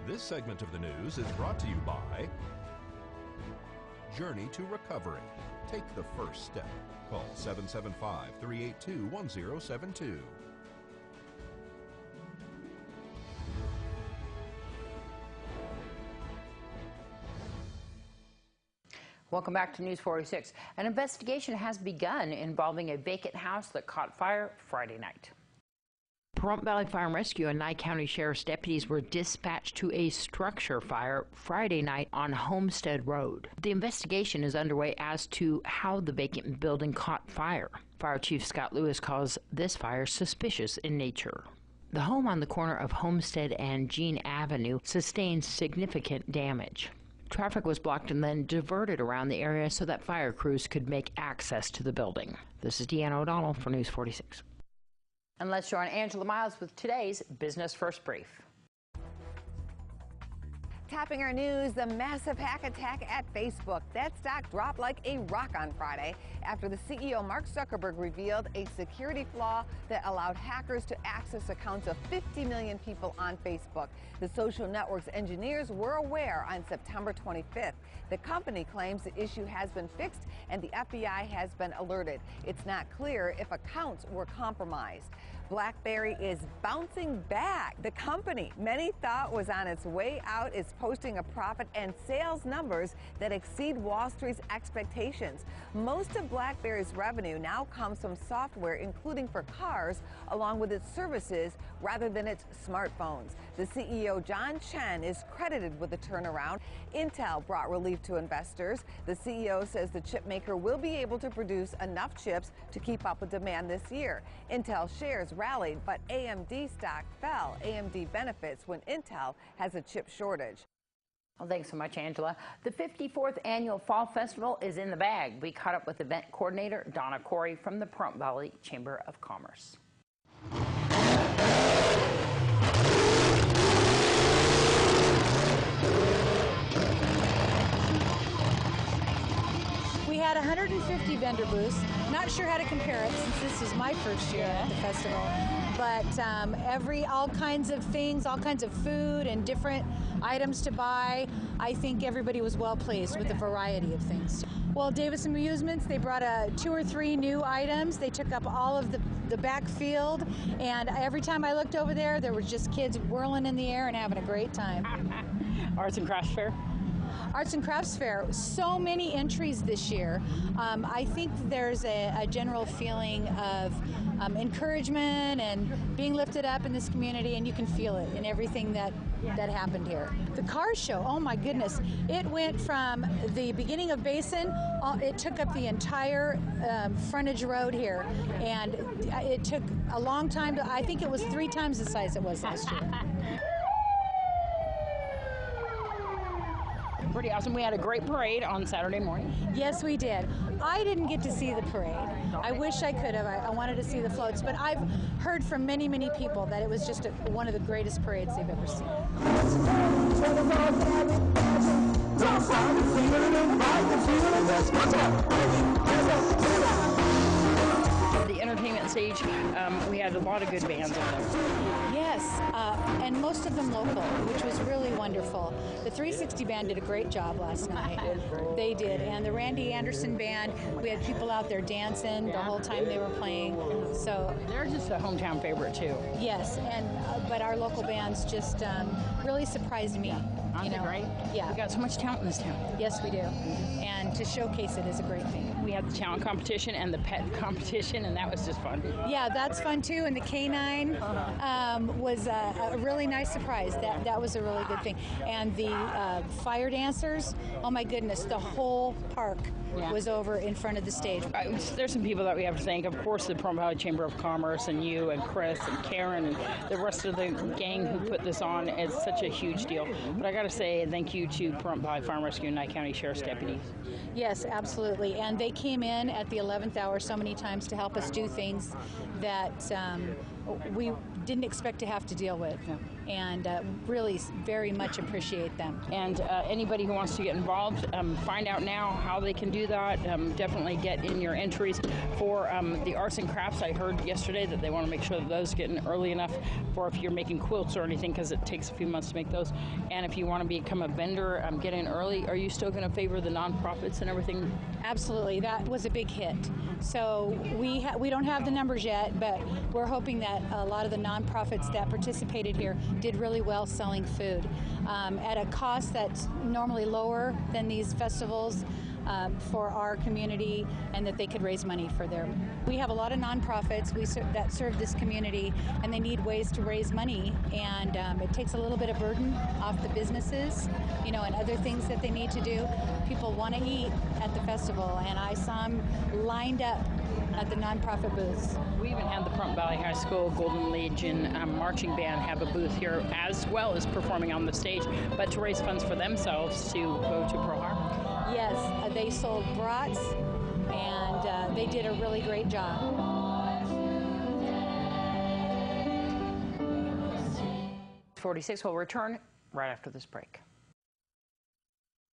This segment of the news is brought to you by Journey to Recovery. Take the first step. Call 775-382-1072. Welcome back to News 46. An investigation has begun involving a vacant house that caught fire Friday night. Pahrump Valley Fire and Rescue and Nye County Sheriff's deputies were dispatched to a structure fire Friday night on Homestead Road. The investigation is underway as to how the vacant building caught fire. Fire Chief Scott Lewis calls this fire suspicious in nature. The home on the corner of Homestead and Jean Avenue sustained significant damage. Traffic was blocked and then diverted around the area so that fire crews could make access to the building. This is Deanna O'Donnell for News 46. And let's join Angela Miles with today's Business First Brief. Topping our news, the massive hack attack at Facebook. That stock dropped like a rock on Friday after the CEO Mark Zuckerberg revealed a security flaw that allowed hackers to access accounts of 50 million people on Facebook. The social network's engineers were aware on September 25th. The company claims the issue has been fixed and the FBI has been alerted. It's not clear if accounts were compromised. BlackBerry is bouncing back. The company many thought was on its way out is posting a profit and sales numbers that exceed Wall Street's expectations. Most of BlackBerry's revenue now comes from software, including for cars, along with its services rather than its smartphones. The CEO, John Chen, is credited with the turnaround. Intel brought relief to investors. The CEO says the chip maker will be able to produce enough chips to keep up with demand this year. Intel shares rallied, but AMD stock fell. AMD benefits when Intel has a chip shortage. Well, thanks so much, Angela. The 54th Annual Fall Festival is in the bag. We caught up with event coordinator Donna Corey from the Pahrump Valley Chamber of Commerce. We had 150 vendor booths. Not sure how to compare it since this is my first year at the festival. But all kinds of things, all kinds of food and different items to buy. I think everybody was well pleased with the variety of things. Well, Davis Amusements, they brought 2 or 3 new items. They took up all of the back field, and every time I looked over there, there were just kids whirling in the air and having a great time. Arts and Crafts Fair. Arts and Crafts Fair, so many entries this year. I think there's a general feeling of encouragement and being lifted up in this community, and you can feel it in everything that happened here. The car show, oh my goodness, it went from the beginning of Basin, it took up the entire frontage road here, and it took a long time I think it was 3 times the size it was last year. Pretty awesome. We had a great parade on Saturday morning. Yes, we did. I didn't get to see the parade. I wish I could have. I wanted to see the floats, but I've heard from many, many people that it was just one of the greatest parades they've ever seen. The entertainment stage, we had a lot of good bands on there. Yes, and most of them local, which was really wonderful. The 360 Band did a great job last night. They did, and the Randy Anderson Band, we had people out there dancing the whole time they were playing. So they're just a hometown favorite too. Yes, and but our local bands just really surprised me. Aren't they great? Yeah. We got so much talent in this town. Yes, we do. And to showcase it is a great thing. We had the talent competition and the pet competition, and that was just fun. Yeah, that's fun too. And the K9 was a really nice surprise. That was a really good thing. And the fire dancers, oh my goodness, the whole park was over in front of the stage. There's some people that we have to thank. Of course, the Pahrump Valley Chamber of Commerce and you and Chris and Karen and the rest of the gang who put this on. It's such a huge deal. But I got to say thank you to Pahrump Valley Fire and Rescue and Nye County Sheriff's deputies. Yes, absolutely. And they came in at the 11th hour so many times to help us do things that we didn't expect to have to deal with. And really very much appreciate them. And anybody who wants to get involved, find out now how they can do that. Definitely get in your entries for the arts and crafts. I heard yesterday that they want to make sure that those get in early enough for if you're making quilts or anything, because it takes a few months to make those. And if you want to become a vendor, get in early. Are you still going to favor the nonprofits and everything? Absolutely. That was a big hit. So we don't have the numbers yet, but we're hoping that a lot of the nonprofits that participated here did really well selling food at a cost that's normally lower than these festivals for our community, and that they could raise money for them. We have a lot of nonprofits that serve this community, and they need ways to raise money, and it takes a little bit of burden off the businesses, and other things that they need to do. People want to eat at the festival, and I saw them lined up at the nonprofit booths. We even had the Pahrump Valley High School Golden Legion marching band have a booth here, as well as performing on the stage, but to raise funds for themselves to go to Pearl Harbor. Yes, they sold brats, and they did a really great job. 46 will return right after this break.